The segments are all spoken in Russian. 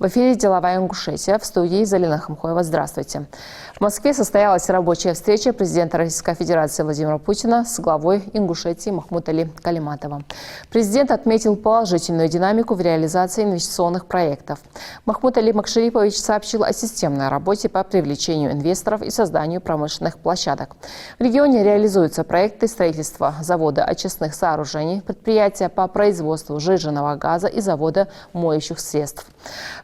В эфире «Деловая Ингушетия», в студии Залина Хамхоева. Здравствуйте. В Москве состоялась рабочая встреча президента Российской Федерации Владимира Путина с главой Ингушетии Махмуд-Али Калиматовым. Президент отметил положительную динамику в реализации инвестиционных проектов. Махмуд-Али Макшарипович сообщил о системной работе по привлечению инвесторов и созданию промышленных площадок. В регионе реализуются проекты строительства завода очистных сооружений, предприятия по производству сжиженного газа и завода моющих средств.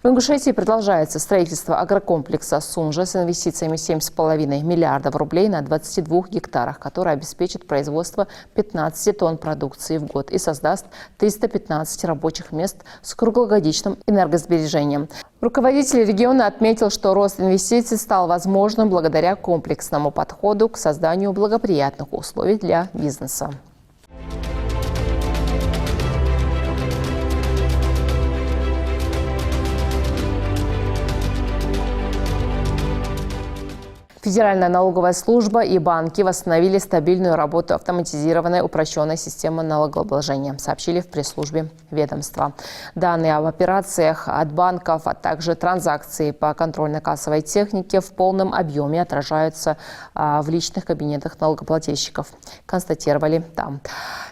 В Ингушетии продолжается строительство агрокомплекса «Сунжа» с инвестициями 7,5 миллиардов рублей на 22 гектарах, который обеспечит производство 15 тонн продукции в год и создаст 315 рабочих мест с круглогодичным энергосбережением. Руководитель региона отметил, что рост инвестиций стал возможным благодаря комплексному подходу к созданию благоприятных условий для бизнеса. Федеральная налоговая служба и банки восстановили стабильную работу автоматизированной упрощенной системы налогообложения, сообщили в пресс-службе ведомства. Данные об операциях от банков, а также транзакции по контрольно-кассовой технике в полном объеме отражаются в личных кабинетах налогоплательщиков, констатировали там.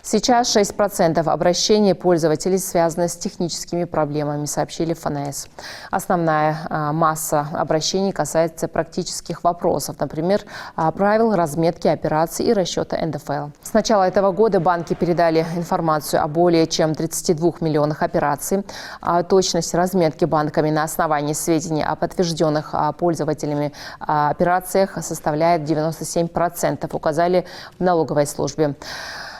Сейчас 6% обращений пользователей связаны с техническими проблемами, сообщили в ФНС. Основная масса обращений касается практических вопросов, например, правил разметки операций и расчета НДФЛ. С начала этого года банки передали информацию о более чем 32 миллионах операций. Точность разметки банками на основании сведений о подтвержденных пользователями операциях составляет 97%, указали в налоговой службе.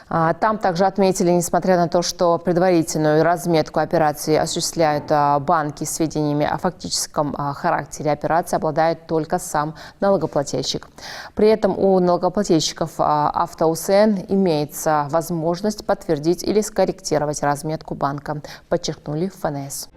Там также отметили, несмотря на то, что предварительную разметку операций осуществляют банки, сведениями о фактическом характере операции обладает только сам налогоплательщик. При этом у налогоплательщиков АвтоУСН имеется возможность подтвердить или скорректировать разметку банка, подчеркнули в ФНС.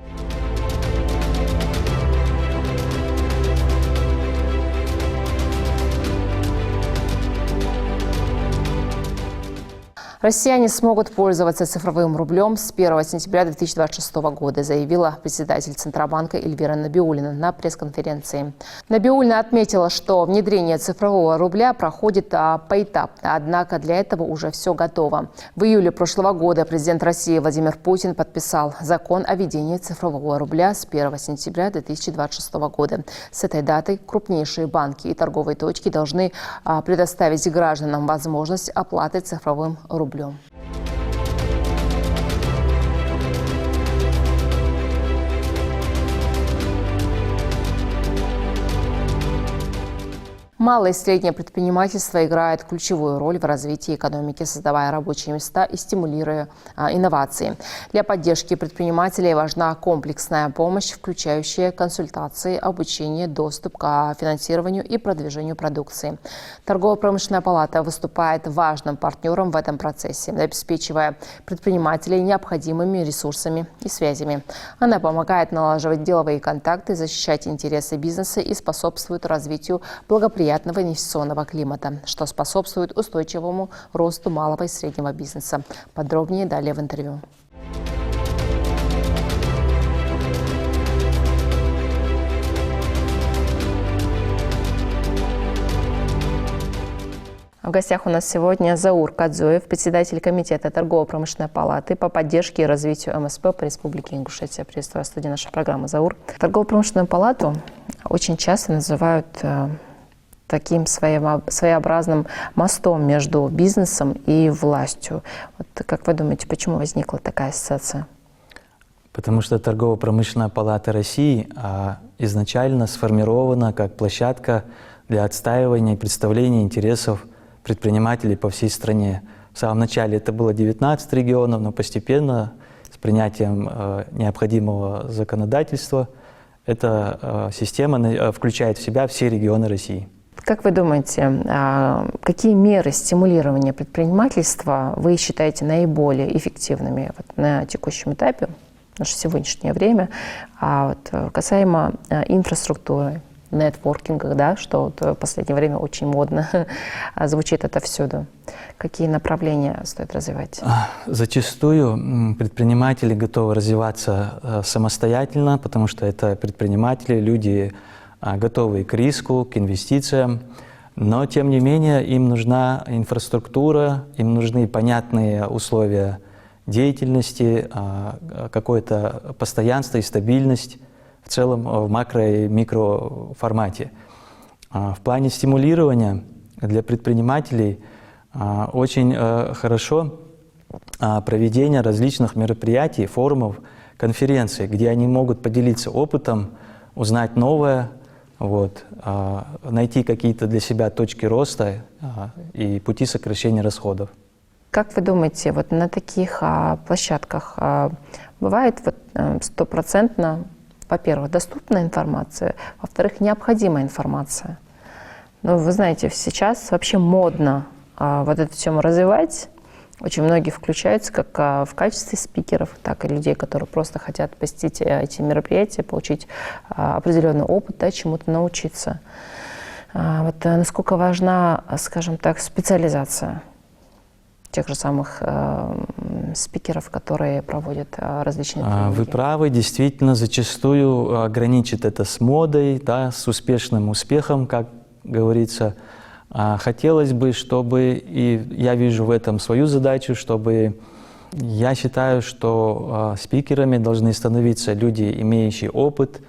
Россияне смогут пользоваться цифровым рублем с 1 сентября 2026 года, заявила председатель Центробанка Эльвира Набиуллина на пресс-конференции. Набиуллина отметила, что внедрение цифрового рубля проходит поэтапно, однако для этого уже все готово. В июле прошлого года президент России Владимир Путин подписал закон о введении цифрового рубля с 1 сентября 2026 года. С этой датой крупнейшие банки и торговые точки должны предоставить гражданам возможность оплаты цифровым рублем. Малое и среднее предпринимательство играет ключевую роль в развитии экономики, создавая рабочие места и стимулируя инновации. Для поддержки предпринимателей важна комплексная помощь, включающая консультации, обучение, доступ к финансированию и продвижению продукции. Торгово-промышленная палата выступает важным партнером в этом процессе, обеспечивая предпринимателей необходимыми ресурсами и связями. Она помогает налаживать деловые контакты, защищать интересы бизнеса и способствует развитию благоприятного инвестиционного климата, что способствует устойчивому росту малого и среднего бизнеса. Подробнее далее в интервью. В гостях у нас сегодня Заур Кадзоев, председатель комитета торгово-промышленной палаты по поддержке и развитию МСП по Республике Ингушетия. Приветствую в студии нашей программы, Заур. Торгово-промышленную палату очень часто называют таким своеобразным мостом между бизнесом и властью. Вот как вы думаете, почему возникла такая ассоциация? Потому что Торгово-промышленная палата России изначально сформирована как площадка для отстаивания и представления интересов предпринимателей по всей стране. В самом начале это было 19 регионов, но постепенно с принятием необходимого законодательства эта система включает в себя все регионы России. Как вы думаете, какие меры стимулирования предпринимательства вы считаете наиболее эффективными на текущем этапе, в наше сегодняшнее время, касаемо инфраструктуры, нетворкингах, да, что вот в последнее время очень модно звучит это всюду. Какие направления стоит развивать? Зачастую предприниматели готовы развиваться самостоятельно, потому что это предприниматели, люди, готовые к риску, к инвестициям. Но, тем не менее, им нужна инфраструктура, им нужны понятные условия деятельности, какое-то постоянство и стабильность в целом в макро- и микроформате. В плане стимулирования для предпринимателей очень хорошо проведение различных мероприятий, форумов, конференций, где они могут поделиться опытом, узнать новое, найти какие-то для себя точки роста и пути сокращения расходов. Как вы думаете, вот на таких площадках бывает стопроцентно, во-первых, доступная информация, во-вторых, необходимая информация? Ну, вы знаете, сейчас вообще модно вот это все развивать. Очень многие включаются как в качестве спикеров, так и людей, которые просто хотят посетить эти мероприятия, получить определенный опыт, да, чему-то научиться. Вот насколько важна, скажем так, специализация тех же самых спикеров, которые проводят различные тренинги? Вы правы, действительно, зачастую граничит это с модой, да, с успешным успехом, как говорится. Хотелось бы, чтобы, и я вижу в этом свою задачу, чтобы, я считаю, что спикерами должны становиться люди, имеющие опыт,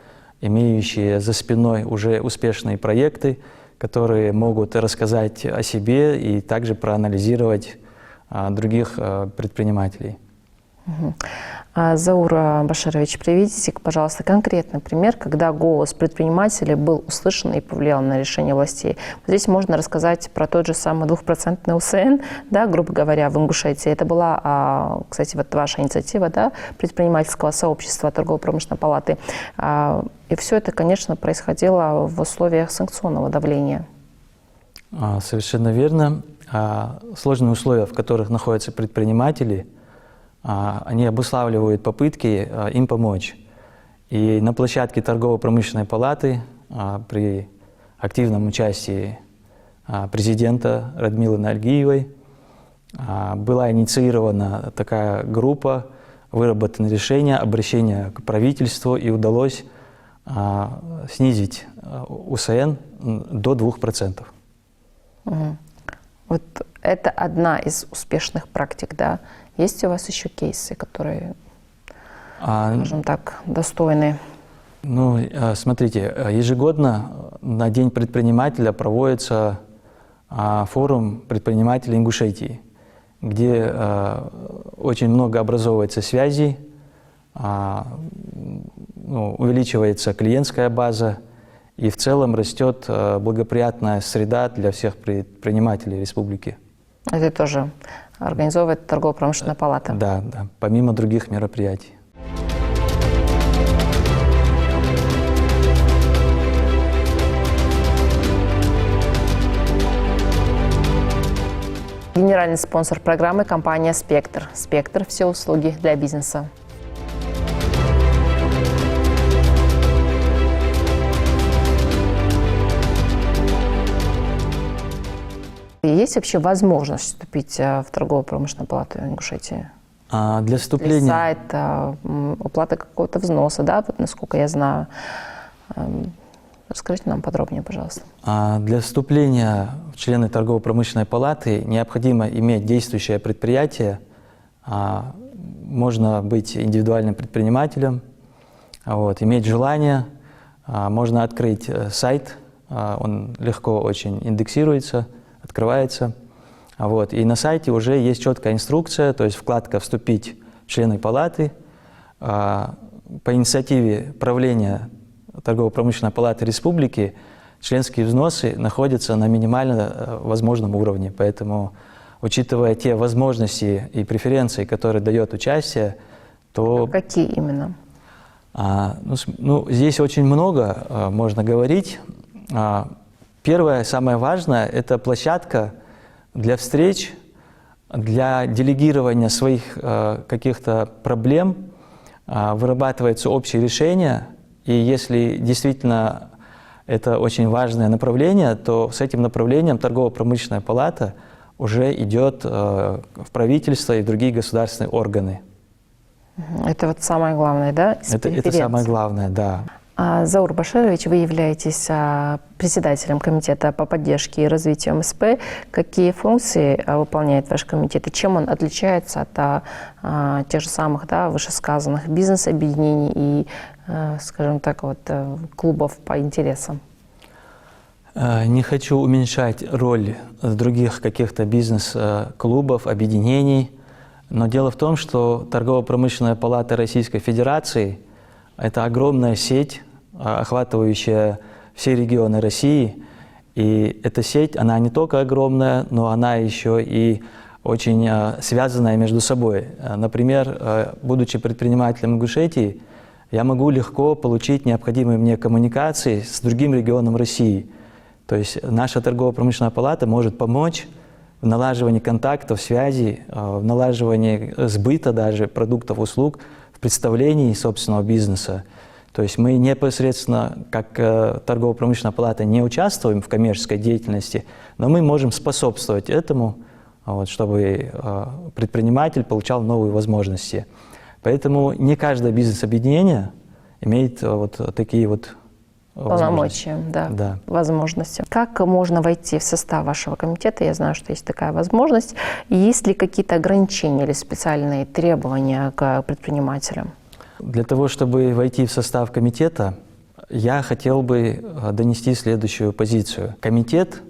имеющие за спиной уже успешные проекты, которые могут рассказать о себе и также проанализировать других предпринимателей. Заур Баширович, приведите, пожалуйста, конкретный пример, когда голос предпринимателей был услышан и повлиял на решение властей. Здесь можно рассказать про тот же самый 2% УСН, да, грубо говоря, в Ингушетии. Это была, кстати, вот ваша инициатива, да, предпринимательского сообщества торгово-промышленной палаты. И все это, конечно, происходило в условиях санкционного давления. Совершенно верно. Сложные условия, в которых находятся предприниматели, они обуславливают попытки им помочь. И на площадке торгово-промышленной палаты при активном участии президента Радмилы Наргиевой была инициирована такая группа, выработано решение, обращение к правительству, и удалось снизить УСН до 2%. Вот это одна из успешных практик, да? Есть у вас еще кейсы, которые, скажем так, достойны? Ну, смотрите, ежегодно на День предпринимателя проводится форум предпринимателей Ингушетии, где очень много образовывается связей, увеличивается клиентская база, и в целом растет благоприятная среда для всех предпринимателей республики. Это тоже организовывает торгово-промышленная палата? Да, да, помимо других мероприятий. Генеральный спонсор программы – компания «Спектр». «Спектр» – все услуги для бизнеса. Есть вообще возможность вступить в торгово-промышленную палату Ингушетии? Для вступления... Для сайта, уплата какого-то взноса, да, вот насколько я знаю. Расскажите нам подробнее, пожалуйста. Для вступления в члены торгово-промышленной палаты необходимо иметь действующее предприятие. Можно быть индивидуальным предпринимателем, иметь желание. Можно открыть сайт, он легко очень индексируется, открывается. И на сайте уже есть четкая инструкция, то есть вкладка «Вступить в члены палаты». По инициативе правления Торгово-промышленной палаты республики членские взносы находятся на минимально возможном уровне. Поэтому, учитывая те возможности и преференции, которые дает участие, то... Какие именно? Здесь очень много можно говорить. Первое, самое важное, это площадка для встреч, для делегирования своих каких-то проблем, вырабатываются общие решения, и если действительно это очень важное направление, то с этим направлением торгово-промышленная палата уже идет в правительство и в другие государственные органы. Это вот самое главное, да? Это самое главное, да. Заур Баширович, вы являетесь председателем комитета по поддержке и развитию МСП. Какие функции выполняет ваш комитет и чем он отличается от тех же самых, да, вышесказанных бизнес-объединений и, скажем так, вот, клубов по интересам? Не хочу уменьшать роль других каких-то бизнес-клубов, объединений, но дело в том, что Торгово-промышленная палата Российской Федерации – это огромная сеть, охватывающая все регионы России. И эта сеть, она не только огромная, но она еще и очень связанная между собой. Например, будучи предпринимателем Ингушетии, я могу легко получить необходимые мне коммуникации с другим регионом России. То есть наша торгово-промышленная палата может помочь в налаживании контактов, связей, в налаживании сбыта даже продуктов, услуг, в представлении собственного бизнеса. То есть мы непосредственно, как торгово-промышленная палата, не участвуем в коммерческой деятельности, но мы можем способствовать этому, вот, чтобы предприниматель получал новые возможности. Поэтому не каждое бизнес-объединение имеет вот такие вот полномочия, да, возможности. Как можно войти в состав вашего комитета? Я знаю, что есть такая возможность. Есть ли какие-то ограничения или специальные требования к предпринимателям? Для того, чтобы войти в состав комитета, я хотел бы донести следующую позицию. Комитет,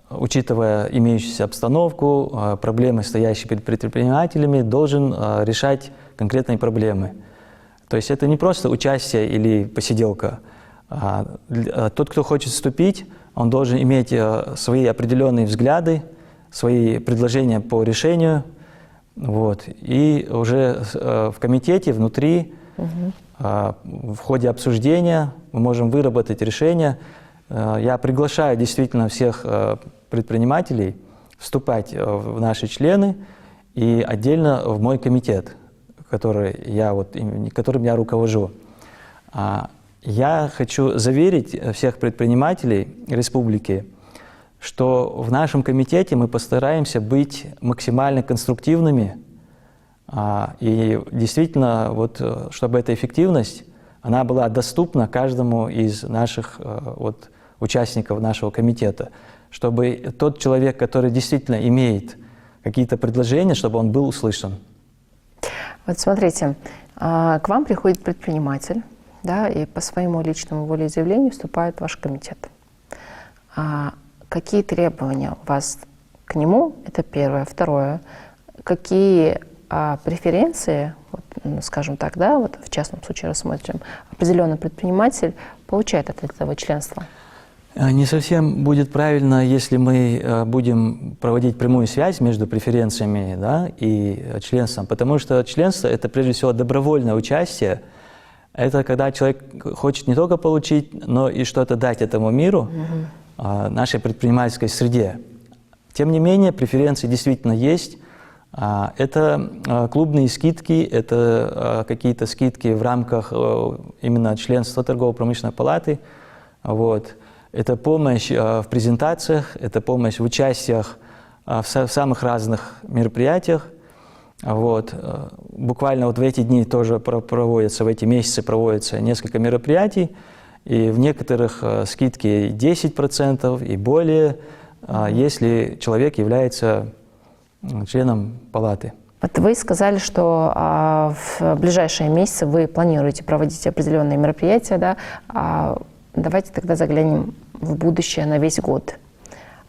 учитывая имеющуюся обстановку, проблемы, стоящие перед предпринимателями, должен решать конкретные проблемы. То есть это не просто участие или посиделка. Тот, кто хочет вступить, он должен иметь свои определенные взгляды, свои предложения по решению. Вот. И уже в комитете внутри, в ходе обсуждения мы можем выработать решение. Я приглашаю действительно всех предпринимателей вступать в наши члены и отдельно в мой комитет, которым я руковожу. Я хочу заверить всех предпринимателей республики, что в нашем комитете мы постараемся быть максимально конструктивными и действительно, вот, чтобы эта эффективность она была доступна каждому из наших участников нашего комитета, чтобы тот человек, который действительно имеет какие-то предложения, чтобы он был услышан. Вот смотрите, к вам приходит предприниматель, да, и по своему личному волеизъявлению вступает в ваш комитет. Какие требования у вас к нему? Это первое. Второе. Какие преференции, вот, скажем так, да, вот в частном случае рассмотрим, определенный предприниматель получает от этого членства? Не совсем будет правильно, если мы будем проводить прямую связь между преференциями, да, и членством, потому что членство – это прежде всего добровольное участие. Это когда человек хочет не только получить, но и что-то дать этому миру, нашей предпринимательской среде. Тем не менее, преференции действительно есть. Это клубные скидки, это какие-то скидки в рамках именно членства торгово-промышленной палаты. Вот. Это помощь в презентациях, это помощь в участиях в самых разных мероприятиях. Вот. Буквально вот в эти дни тоже проводятся, в эти месяцы проводятся несколько мероприятий, и в некоторых скидки 10% и более, если человек является членом палаты. Вот вы сказали, что в ближайшие месяцы вы планируете проводить определенные мероприятия, да? Давайте тогда заглянем в будущее на весь год.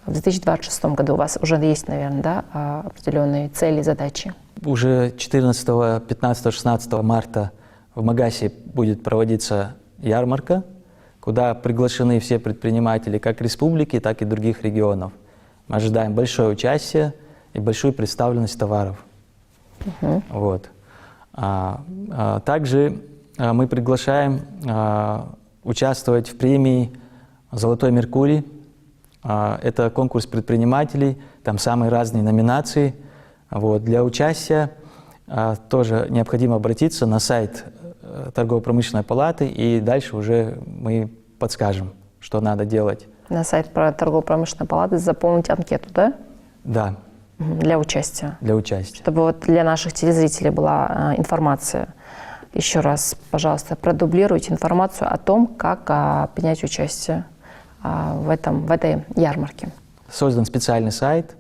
В 2026 году у вас уже есть, наверное, да, определенные цели и задачи? Уже 14, 15, 16 марта в Магасе будет проводиться ярмарка, куда приглашены все предприниматели как республики, так и других регионов. Мы ожидаем большое участие и большую представленность товаров. Вот. Также мы приглашаем участвовать в премии «Золотой Меркурий». Это конкурс предпринимателей, там самые разные номинации. Вот. Для участия тоже необходимо обратиться на сайт Торгово-промышленной палаты, и дальше уже мы подскажем, что надо делать. На сайт торгово-промышленной палаты заполнить анкету, да? Да, Для участия. для участия. Чтобы вот для наших телезрителей была информация. Еще раз, пожалуйста, продублируйте информацию о том, как принять участие в этой ярмарке. Создан специальный сайт,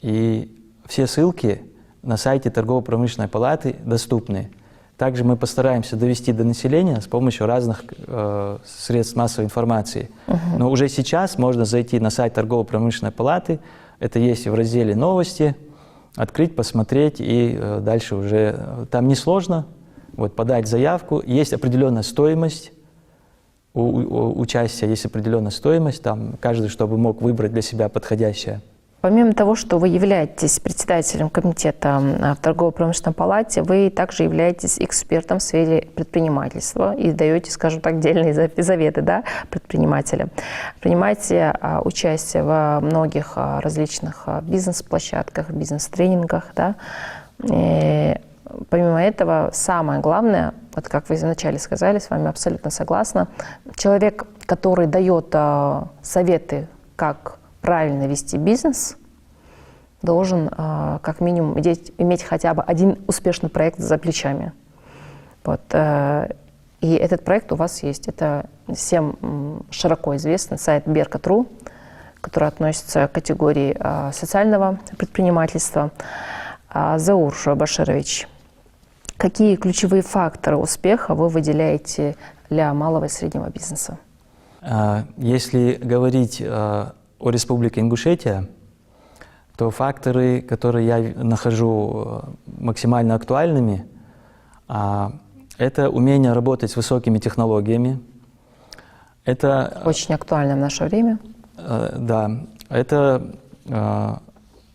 и все ссылки на сайте торгово-промышленной палаты доступны. Также мы постараемся довести до населения с помощью разных средств массовой информации. Но уже сейчас можно зайти на сайт торгово-промышленной палаты, это есть и в разделе «Новости», открыть, посмотреть, и дальше уже там несложно подать заявку. Есть определенная стоимость у участия, есть определенная стоимость, там каждый, чтобы мог выбрать для себя подходящее. Помимо того, что вы являетесь председателем комитета в торгово-промышленной палате, вы также являетесь экспертом в сфере предпринимательства и даете, скажем так, дельные заветы, да, предпринимателям. Принимаете участие во многих различных бизнес-площадках, бизнес-тренингах. Да. И помимо этого, самое главное, вот как вы вначале сказали, с вами абсолютно согласна, человек, который дает советы, как правильно вести бизнес, должен как минимум иметь хотя бы один успешный проект за плечами. Вот. И этот проект у вас есть. Это всем широко известный сайт Беркат.ру, который относится к категории социального предпринимательства. Заур Баширович, какие ключевые факторы успеха вы выделяете для малого и среднего бизнеса? Если говорить о Республике Ингушетия, то факторы, которые я нахожу максимально актуальными, это умение работать с высокими технологиями. Это очень актуально в наше время. Да, это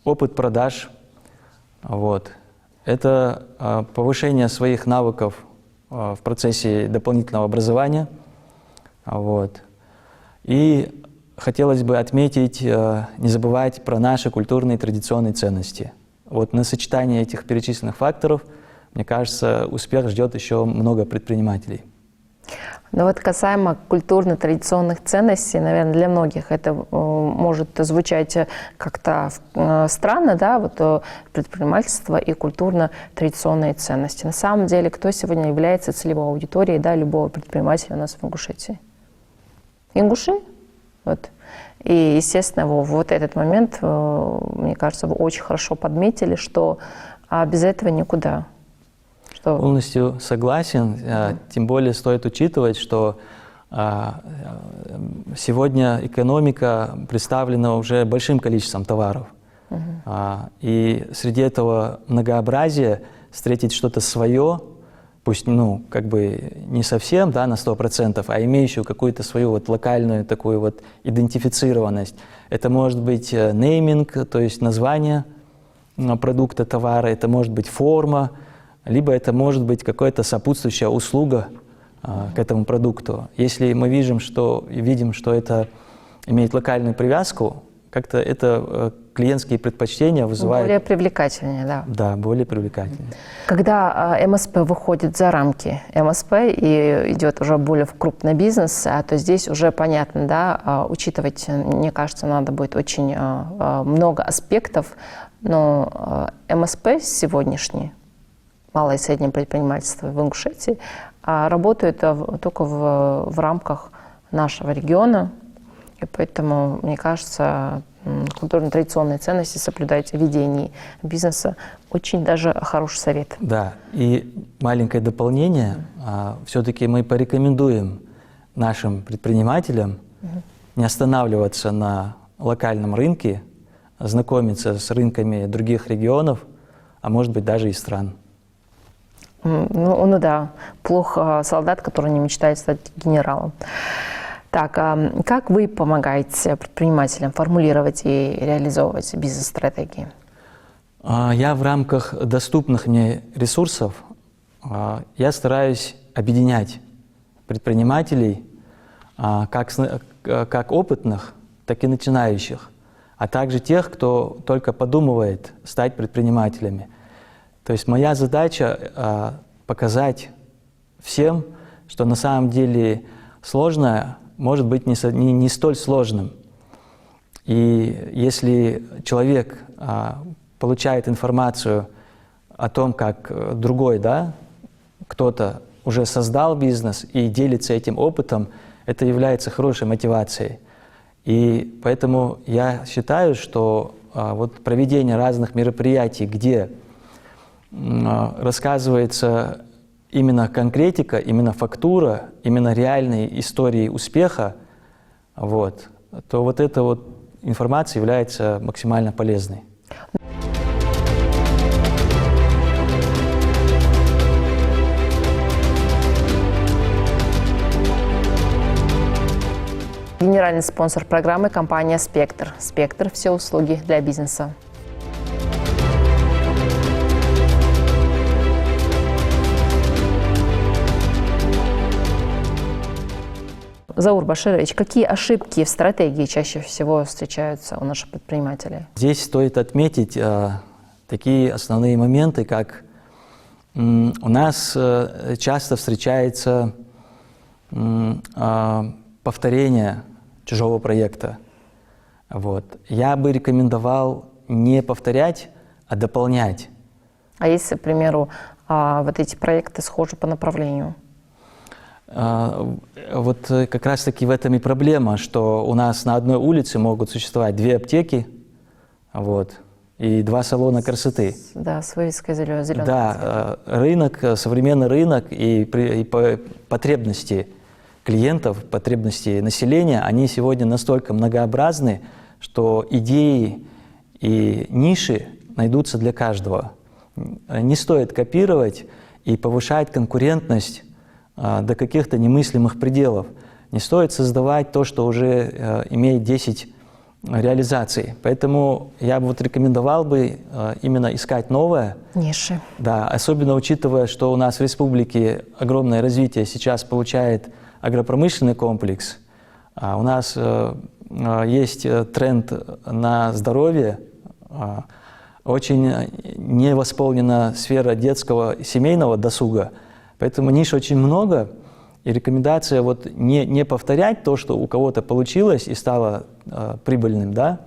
опыт продаж, это повышение своих навыков в процессе дополнительного образования, и хотелось бы отметить, не забывать про наши культурные и традиционные ценности. На сочетание этих перечисленных факторов, мне кажется, успех ждет еще много предпринимателей. Но вот касаемо культурно-традиционных ценностей, наверное, для многих это может звучать как-то странно, да, предпринимательство и культурно-традиционные ценности. На самом деле, кто сегодня является целевой аудиторией, да, любого предпринимателя у нас в Ингушетии? Ингуши? И, естественно, вот этот момент, мне кажется, вы очень хорошо подметили, что без этого никуда. Полностью согласен. Тем более стоит учитывать, что сегодня экономика представлена уже большим количеством товаров. И среди этого многообразия встретить что-то свое, пусть не совсем, да, на 100%, а имеющую какую-то свою локальную такую идентифицированность. Это может быть нейминг, то есть название продукта, товара, это может быть форма, либо это может быть какая-то сопутствующая услуга к этому продукту. Если мы видим, что это имеет локальную привязку, как-то это клиентские предпочтения вызывают... Более привлекательнее, да. Да, более привлекательнее. Когда МСП выходит за рамки МСП и идет уже более в крупный бизнес, то здесь уже понятно, да, учитывать, мне кажется, надо будет очень много аспектов, но МСП сегодняшний, малое и среднее предпринимательство в Ингушетии, работают только в рамках нашего региона. И поэтому, мне кажется, культурно-традиционные ценности соблюдать в ведении бизнеса очень даже хороший совет. Да, и маленькое дополнение. Все-таки мы порекомендуем нашим предпринимателям не останавливаться на локальном рынке, знакомиться с рынками других регионов, а может быть даже и стран. Ну да, плохо солдат, который не мечтает стать генералом. Так, как вы помогаете предпринимателям формулировать и реализовывать бизнес-стратегии? Я в рамках доступных мне ресурсов я стараюсь объединять предпринимателей, как опытных, так и начинающих, а также тех, кто только подумывает стать предпринимателями. То есть моя задача показать всем, что на самом деле сложное может быть не столь сложным. И если человек получает информацию о том, как другой, да, кто-то уже создал бизнес и делится этим опытом, это является хорошей мотивацией. И поэтому я считаю, что вот проведение разных мероприятий, где рассказывается именно конкретика, именно фактура, именно реальные истории успеха, вот, то вот эта вот информация является максимально полезной. Генеральный спонсор программы – компания «Спектр». «Спектр» – все услуги для бизнеса. Заур Баширович, какие ошибки в стратегии чаще всего встречаются у наших предпринимателей? Здесь стоит отметить такие основные моменты, как у нас часто встречается повторение чужого проекта. Вот. Я бы рекомендовал не повторять, а дополнять. А если, к примеру, вот эти проекты схожи по направлению? Вот как раз-таки в этом и проблема, что у нас на одной улице могут существовать 2 аптеки, вот, и 2 салона красоты. Да, с вывеской зеленой. Да, рынок, современный рынок и потребности клиентов, потребности населения, они сегодня настолько многообразны, что идеи и ниши найдутся для каждого. Не стоит копировать и повышать конкурентность до каких-то немыслимых пределов. Не стоит создавать то, что уже имеет 10 реализаций. Поэтому я бы вот рекомендовал бы именно искать новое. Ниши. Да, особенно учитывая, что у нас в республике огромное развитие сейчас получает агропромышленный комплекс. У нас есть тренд на здоровье, очень не восполнена сфера детского и семейного досуга, поэтому ниш очень много, и рекомендация вот не повторять то, что у кого-то получилось и стало прибыльным, да,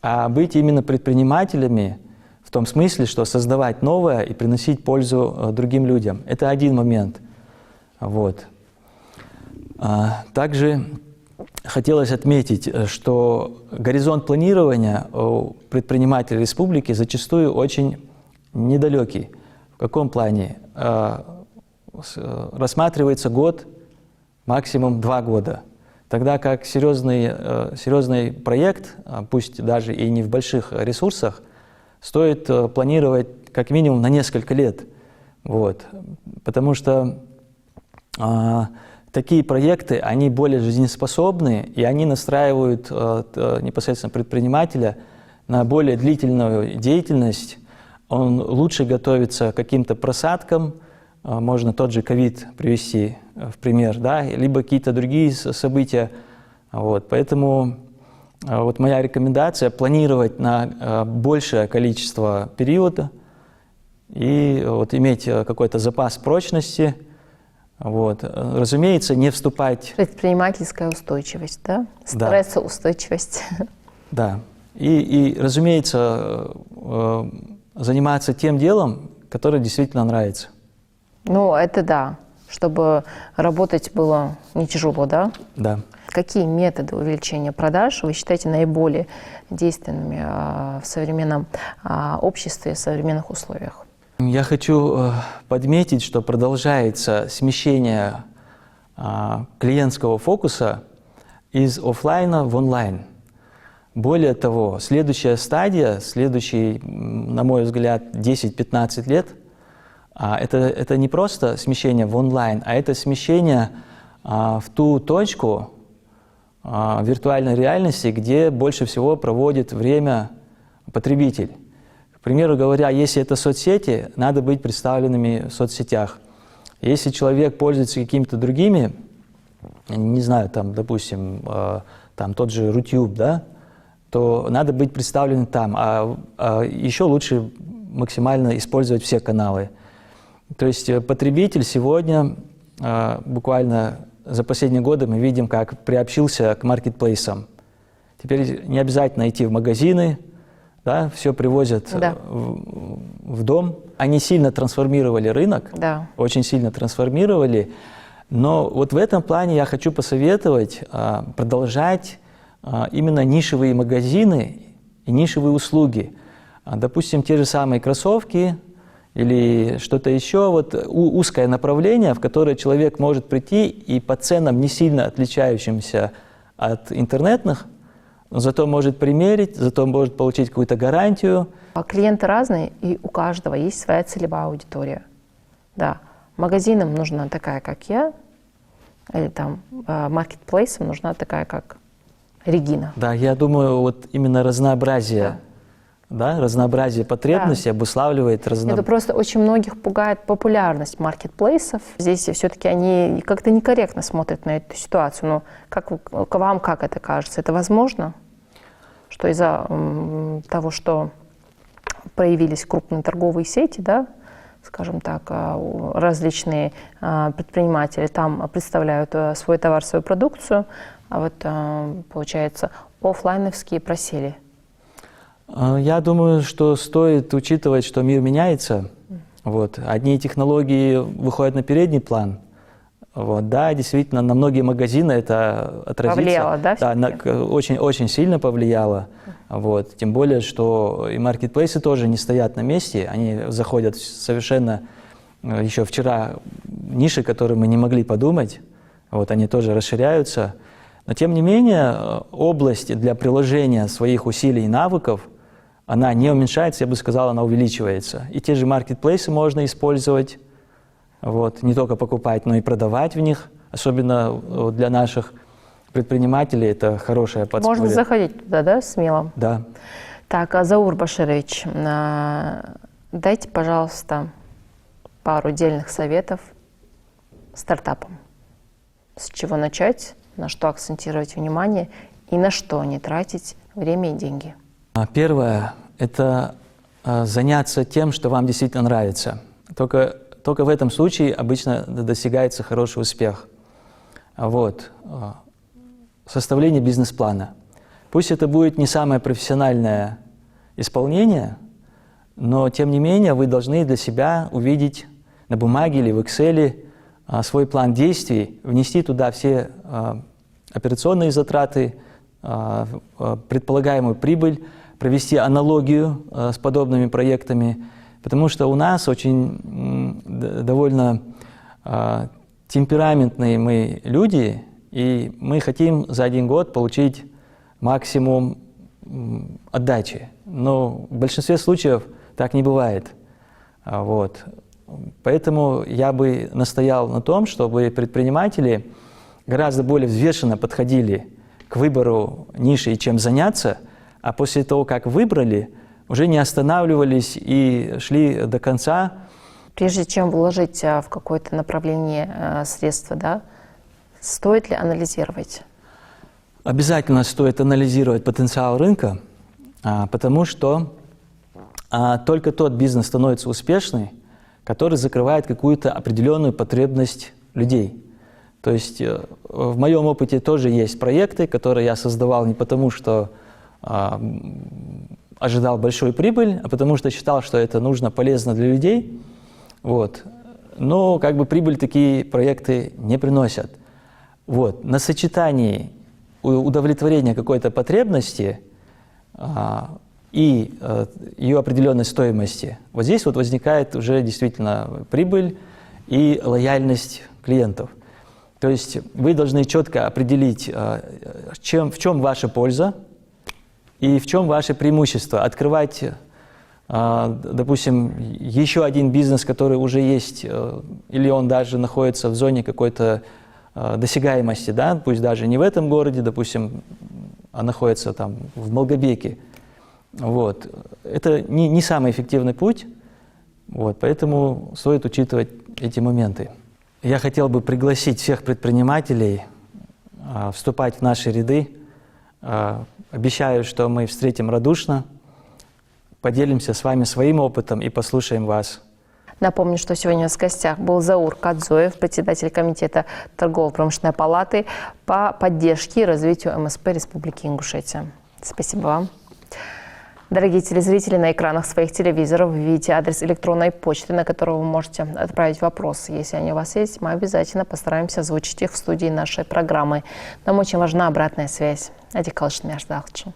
а быть именно предпринимателями в том смысле, что создавать новое и приносить пользу другим людям. Это один момент. Вот. Также хотелось отметить, что горизонт планирования у предпринимателей республики зачастую очень недалекий. В каком плане? Рассматривается год, максимум 2 года. Тогда как серьезный проект, пусть даже и не в больших ресурсах, стоит планировать как минимум на несколько лет. Вот. Потому что такие проекты, они более жизнеспособны, и они настраивают непосредственно предпринимателя на более длительную деятельность. Он лучше готовится к каким-то просадкам, можно тот же ковид привести в пример, да, либо какие-то другие события. Вот. Поэтому вот моя рекомендация – планировать на большее количество периода и вот иметь какой-то запас прочности. Вот. Разумеется, не вступать… Предпринимательская устойчивость, да? Стрессоустойчивость. Да. И, разумеется, заниматься тем делом, которое действительно нравится. Ну, это да. Чтобы работать было не тяжело, да? Да. Какие методы увеличения продаж вы считаете наиболее действенными в современном обществе, в современных условиях? Я хочу подметить, что продолжается смещение клиентского фокуса из офлайна в онлайн. Более того, следующая стадия, следующий, на мой взгляд, 10-15 лет, это не просто смещение в онлайн, а это смещение в ту точку виртуальной реальности, где больше всего проводит время потребитель. К примеру говоря, если это соцсети, надо быть представленными в соцсетях. Если человек пользуется какими-то другими, не знаю, там, допустим, там тот же Рутюб, да, то надо быть представленным там, а еще лучше максимально использовать все каналы. То есть потребитель сегодня буквально за последние годы мы видим, как приобщился к маркетплейсам. Теперь не обязательно идти в магазины, да, все привозят в дом. Они сильно трансформировали рынок, очень сильно трансформировали. Но вот в этом плане я хочу посоветовать продолжать именно нишевые магазины и нишевые услуги. Допустим, те же самые кроссовки или что-то еще, вот узкое направление, в которое человек может прийти и по ценам не сильно отличающимся от интернетных, но зато может примерить, зато может получить какую-то гарантию. Клиенты разные, и у каждого есть своя целевая аудитория. Да. Магазинам нужна такая, как я, или там маркетплейсам нужна такая, как Регина. Да, я думаю, вот именно разнообразие, разнообразие потребностей обуславливает Это просто очень многих пугает популярность маркетплейсов. Здесь все-таки они как-то некорректно смотрят на эту ситуацию. Но вам как это кажется? Это возможно? Что из-за того, что проявились крупные торговые сети, да, скажем так, различные предприниматели там представляют свой товар, свою продукцию, а вот, получается, офлайновские просели. Я думаю, что стоит учитывать, что мир меняется. Вот. Одни технологии выходят на передний план. Вот. Да, действительно, на многие магазины это отразится. Повлияло, да? Очень сильно повлияло. Вот. Тем более, что и маркетплейсы тоже не стоят на месте. Они заходят совершенно еще вчера ниши, которые мы не могли подумать. Вот. Они тоже расширяются. Но тем не менее, область для приложения своих усилий и навыков, она не уменьшается, я бы сказал, она увеличивается. И те же маркетплейсы можно использовать, вот, не только покупать, но и продавать в них. Особенно для наших предпринимателей это хорошая подспорье. Можно заходить туда, да, смело? Да. Так, Заур Баширович, дайте, пожалуйста, пару дельных советов стартапам. С чего начать, на что акцентировать внимание и на что не тратить время и деньги? Первое – это заняться тем, что вам действительно нравится. Только в этом случае обычно достигается хороший успех. Вот. Составление бизнес-плана. Пусть это будет не самое профессиональное исполнение, но тем не менее вы должны для себя увидеть на бумаге или в Excel свой план действий, внести туда все операционные затраты, предполагаемую прибыль, провести аналогию с подобными проектами, потому что у нас очень довольно темпераментные мы люди, и мы хотим за один год получить максимум отдачи. Но в большинстве случаев так не бывает. Вот. Поэтому я бы настоял на том, чтобы предприниматели гораздо более взвешенно подходили к выбору ниши и чем заняться, а после того, как выбрали, уже не останавливались и шли до конца. Прежде чем вложить в какое-то направление средства, да, стоит ли анализировать? Обязательно стоит анализировать потенциал рынка, потому что только тот бизнес становится успешный, который закрывает какую-то определенную потребность людей. То есть в моем опыте тоже есть проекты, которые я создавал не потому, что ожидал большой прибыль, а потому что считал, что это нужно, полезно для людей. Вот. Но как бы прибыль такие проекты не приносят. Вот. На сочетании удовлетворения какой-то потребности и ее определенной стоимости, вот здесь вот возникает уже действительно прибыль и лояльность клиентов. То есть вы должны четко определить, в чем ваша польза и в чем ваше преимущество. Открывать, допустим, еще один бизнес, который уже есть, или он даже находится в зоне какой-то досягаемости, да, пусть даже не в этом городе, допустим, а находится там в Малгобеке. Вот. Это не самый эффективный путь, вот, поэтому стоит учитывать эти моменты. Я хотел бы пригласить всех предпринимателей вступать в наши ряды. Обещаю, что мы встретим радушно, поделимся с вами своим опытом и послушаем вас. Напомню, что сегодня у нас в гостях был Заур Кадзоев, председатель Комитета торгово-промышленной палаты по поддержке и развитию МСП Республики Ингушетия. Спасибо вам. Дорогие телезрители, на экранах своих телевизоров вы видите адрес электронной почты, на которую вы можете отправить вопросы. Если они у вас есть, мы обязательно постараемся озвучить их в студии нашей программы. Нам очень важна обратная связь. Адик Калышин Мяждалчи.